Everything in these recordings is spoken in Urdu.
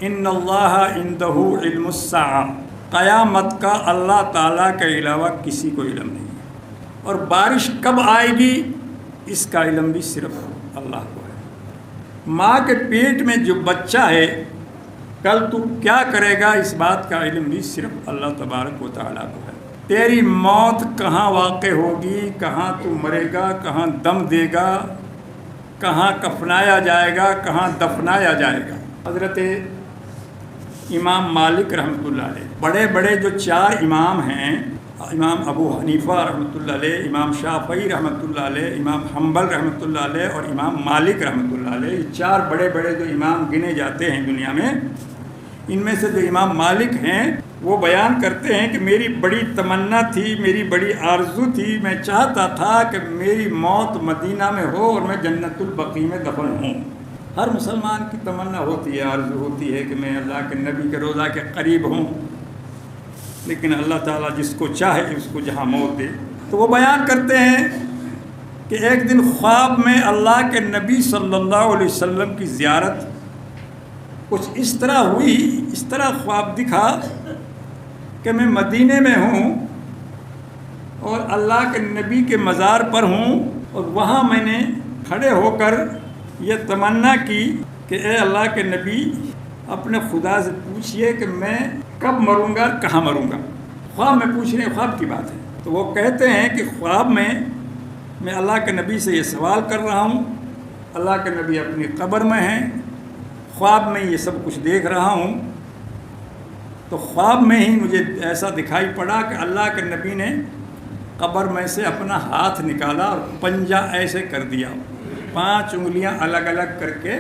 ان اللہ عندہ علم الساعہ، قیامت کا اللہ تعالیٰ کے علاوہ کسی کو علم نہیں ہے، اور بارش کب آئے گی اس کا علم بھی صرف اللہ کو ہے۔ ماں کے پیٹ میں جو بچہ ہے کل تو کیا کرے گا اس بات کا علم بھی صرف اللہ تبارک و تعالیٰ کو ہے۔ تیری موت کہاں واقع ہوگی، کہاں تو مرے گا، کہاں دم دے گا، کہاں کفنایا جائے گا، کہاں دفنایا جائے گا۔ حضرت امام مالک رحمۃ اللہ علیہ، بڑے بڑے جو 4 امام ہیں، امام ابو حنیفہ رحمۃ اللہ علیہ، امام شافعی رحمۃ اللہ علیہ، امام حنبل رحمۃ اللہ علیہ اور امام مالک رحمۃ اللہ علیہ، یہ 4 بڑے بڑے جو امام گنے جاتے ہیں دنیا میں، ان میں سے جو امام مالک ہیں وہ بیان کرتے ہیں کہ میری بڑی تمنا تھی، میری بڑی آرزو تھی، میں چاہتا تھا کہ میری موت مدینہ میں ہو اور میں جنت البقیع میں دفن ہوں۔ ہر مسلمان کی تمنا ہوتی ہے، آرزو ہوتی ہے کہ میں اللہ کے نبی کے روضہ کے قریب ہوں، لیکن اللہ تعالیٰ جس کو چاہے اس کو جہاں موت دے۔ تو وہ بیان کرتے ہیں کہ ایک دن خواب میں اللہ کے نبی صلی اللہ علیہ وسلم کی زیارت کچھ اس طرح ہوئی، اس طرح خواب دکھا کہ میں مدینے میں ہوں اور اللہ کے نبی کے مزار پر ہوں، اور وہاں میں نے کھڑے ہو کر یہ تمنا کی کہ اے اللہ کے نبی اپنے خدا سے پوچھئے کہ میں کب مروں گا، کہاں مروں گا۔ خواب میں پوچھ رہے ہیں، خواب کی بات ہے۔ تو وہ کہتے ہیں کہ خواب میں اللہ کے نبی سے یہ سوال کر رہا ہوں، اللہ کے نبی اپنی قبر میں ہیں، خواب میں یہ سب کچھ دیکھ رہا ہوں، تو خواب میں ہی مجھے ایسا دکھائی پڑا کہ اللہ کے نبی نے قبر میں سے اپنا ہاتھ نکالا اور پنجہ ایسے کر دیا، 5 انگلیاں الگ الگ کر کے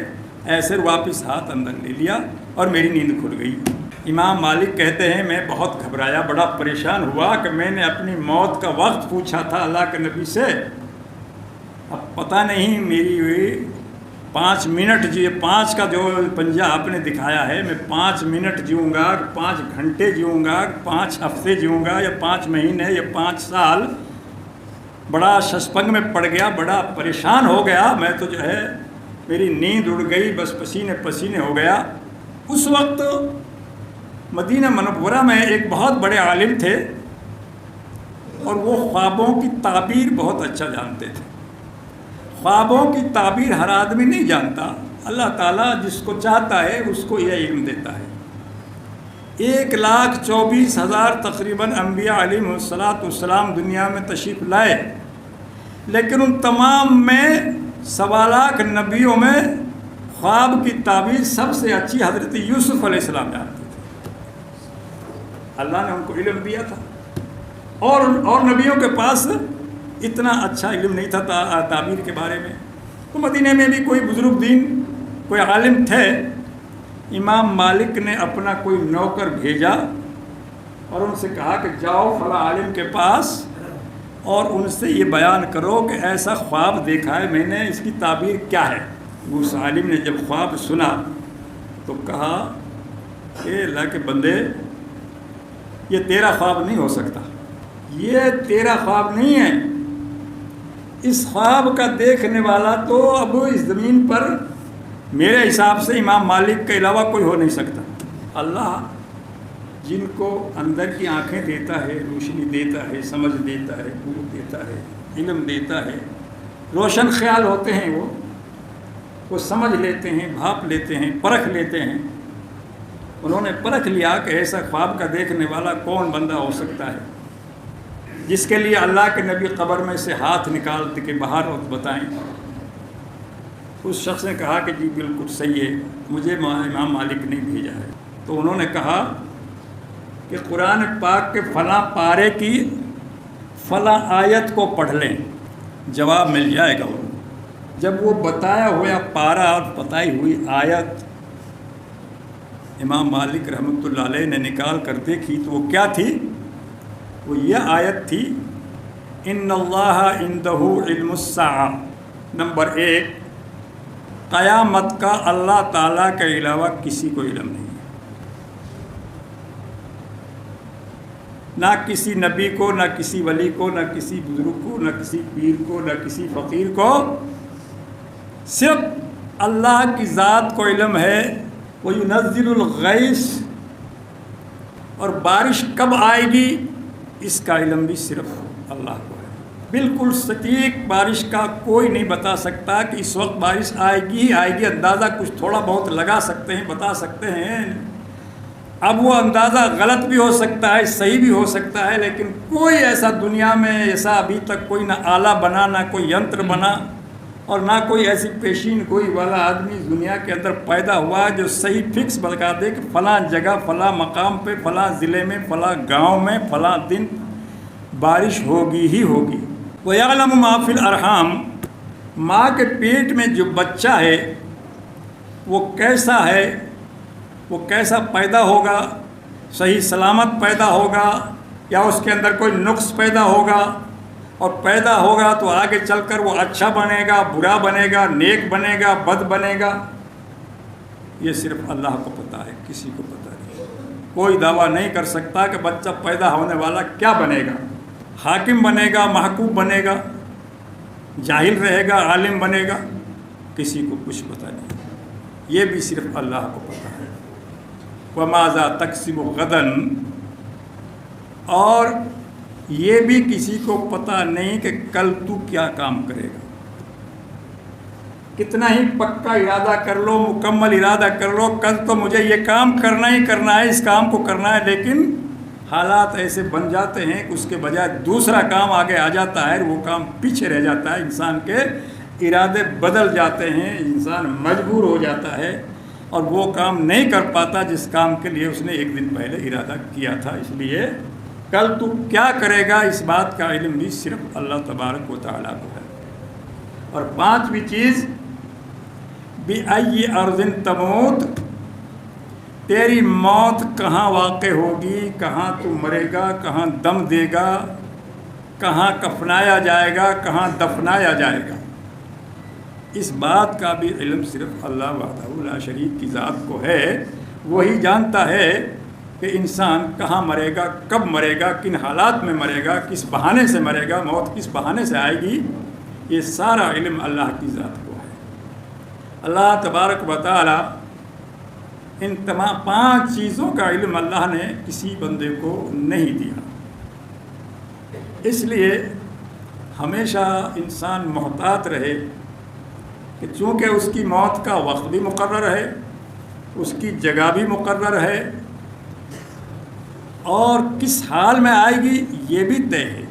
ایسے واپس ہاتھ اندر لے لیا اور میری نیند کھل گئی۔ امام مالک کہتے ہیں میں بہت گھبرایا، بڑا پریشان ہوا کہ میں نے اپنی موت کا وقت پوچھا تھا اللہ کے نبی سے، اب پتہ نہیں میری 5 منٹ جو 5 کا جو پنجہ آپ نے دکھایا ہے، میں 5 منٹ جیوں گا، 5 گھنٹے جیوں گا، 5 ہفتے جیوں گا، یا 5 مہینے یا 5 سال۔ بڑا ششپنگ میں پڑ گیا، بڑا پریشان ہو گیا میں، تو جو ہے میری نیند اڑ گئی، بس پسینے پسینے ہو گیا۔ اس وقت مدینہ منورہ میں ایک بہت بڑے عالم تھے اور وہ خوابوں کی تعبیر بہت اچھا جانتے تھے۔ خوابوں کی تعبیر ہر آدمی نہیں جانتا، اللہ تعالیٰ جس کو چاہتا ہے اس کو یہ علم دیتا ہے۔ 1,24,000 تقریباً انبیاء علیہ السلام دنیا میں تشریف لائے، لیکن ان تمام میں 1.25 لاکھ نبیوں میں خواب کی تعبیر سب سے اچھی حضرت یوسف علیہ السلام جانتے تھے۔ اللہ نے ان کو علم دیا تھا، اور نبیوں کے پاس اتنا اچھا علم نہیں تھا تعبیر کے بارے میں۔ تو مدینے میں بھی کوئی بزرگ دین، کوئی عالم تھے۔ امام مالک نے اپنا کوئی نوکر بھیجا اور ان سے کہا کہ جاؤ فلاں عالم کے پاس اور ان سے یہ بیان کرو کہ ایسا خواب دیکھا ہے میں نے، اس کی تعبیر کیا ہے۔ اس عالم نے جب خواب سنا تو کہا کہ اللہ کے بندے، یہ تیرا خواب نہیں ہو سکتا، یہ تیرا خواب نہیں ہے، اس خواب کا دیکھنے والا تو اب اس زمین پر میرے حساب سے امام مالک کے علاوہ کوئی ہو نہیں سکتا۔ اللہ جن کو اندر کی آنکھیں دیتا ہے، روشنی دیتا ہے، سمجھ دیتا ہے، قوت دیتا ہے، علم دیتا ہے، روشن خیال ہوتے ہیں، وہ سمجھ لیتے ہیں، بھاپ لیتے ہیں، پرکھ لیتے ہیں۔ انہوں نے پرکھ لیا کہ ایسا خواب کا دیکھنے والا کون بندہ ہو سکتا ہے جس کے لیے اللہ کے نبی قبر میں سے ہاتھ نکال کے باہر بتائیں۔ اس شخص نے کہا کہ جی بالکل صحیح ہے، مجھے امام مالک نے بھیجا ہے۔ تو انہوں نے کہا کہ قرآن پاک کے فلاں پارے کی فلاں آیت کو پڑھ لیں، جواب مل جائے گا۔ جب وہ بتایا ہوا پارا اور بتائی ہوئی آیت امام مالک رحمۃ اللہ علیہ نے نکال کر دیکھی تو وہ کیا تھی؟ وہ یہ آیت تھی، ان اللہ عندہ علم الساعہ، نمبر 1، قیامت کا اللہ تعالیٰ کے علاوہ کسی کو علم نہیں ہے، نہ کسی نبی کو، نہ کسی ولی کو، نہ کسی بزرگ کو، نہ کسی پیر کو، نہ کسی فقیر کو، صرف اللہ کی ذات کو علم ہے وَيُنَزِّلُ الْغَيْثَ، اور بارش کب آئے گی اس کا علم بھی صرف اللہ کو ہے۔ بالکل سٹیک بارش کا کوئی نہیں بتا سکتا کہ اس وقت بارش آئے گی ہی آئے گی، اندازہ کچھ تھوڑا بہت لگا سکتے ہیں، بتا سکتے ہیں۔ اب وہ اندازہ غلط بھی ہو سکتا ہے، صحیح بھی ہو سکتا ہے، لیکن کوئی ایسا دنیا میں ایسا ابھی تک کوئی نہ آلہ بنا، نہ کوئی ینتر بنا، اور نہ کوئی ایسی پیشین گوئی والا آدمی دنیا کے اندر پیدا ہوا جو صحیح فکس بتا دے کہ فلاں جگہ فلاں مقام پہ فلاں ضلع میں فلاں گاؤں میں فلاں دن بارش ہوگی ہی ہوگی۔ وَيَعْلَمُ مَا فِي الْأَرْحَامِ، ماں کے پیٹ میں جو بچہ ہے وہ کیسا ہے، وہ کیسا پیدا ہوگا، صحیح سلامت پیدا ہوگا یا اس کے اندر کوئی نقص پیدا ہوگا، اور پیدا ہوگا تو آگے چل کر وہ اچھا بنے گا، برا بنے گا، نیک بنے گا، بد بنے گا، یہ صرف اللہ کو پتہ ہے، کسی کو پتہ نہیں۔ کوئی دعویٰ نہیں کر سکتا کہ بچہ پیدا ہونے والا کیا بنے گا، حاکم بنے گا، محکوم بنے گا، جاہل رہے گا، عالم بنے گا، کسی کو کچھ پتہ نہیں، یہ بھی صرف اللہ کو پتہ ہے۔ وَمَاذَا تَكْسِبُ غَدًا، اور یہ بھی کسی کو پتہ نہیں کہ کل تو کیا کام کرے گا۔ کتنا ہی پکا ارادہ کر لو، مکمل ارادہ کر لو، کل تو مجھے یہ کام کرنا ہی کرنا ہے، اس کام کو کرنا ہے، لیکن حالات ایسے بن جاتے ہیں کہ اس کے بجائے دوسرا کام آگے آ جاتا ہے، وہ کام پیچھے رہ جاتا ہے، انسان کے ارادے بدل جاتے ہیں، انسان مجبور ہو جاتا ہے اور وہ کام نہیں کر پاتا جس کام کے لیے اس نے ایک دن پہلے ارادہ کیا تھا۔ اس لیے کل تو کیا کرے گا اس بات کا علم بھی صرف اللہ تبارک و تعالیٰ کو ہے۔ اور پانچویں چیز، بِأَيِّ أَرْضٍ تَمُوتُ، تیری موت کہاں واقع ہوگی، کہاں تو مرے گا، کہاں دم دے گا، کہاں کفنایا جائے گا، کہاں دفنایا جائے گا، اس بات کا بھی علم صرف اللہ وحدہ لا شریک کی ذات کو ہے۔ وہی جانتا ہے کہ انسان کہاں مرے گا، کب مرے گا، کن حالات میں مرے گا، کس بہانے سے مرے گا، موت کس بہانے سے آئے گی، یہ سارا علم اللہ کی ذات کو ہے۔ اللہ تبارک و تعالی ان تمام پانچ چیزوں کا علم اللہ نے کسی بندے کو نہیں دیا، اس لیے ہمیشہ انسان محتاط رہے کہ چونکہ اس کی موت کا وقت بھی مقرر ہے، اس کی جگہ بھی مقرر ہے، اور کس حال میں آئے گی یہ بھی طے ہے۔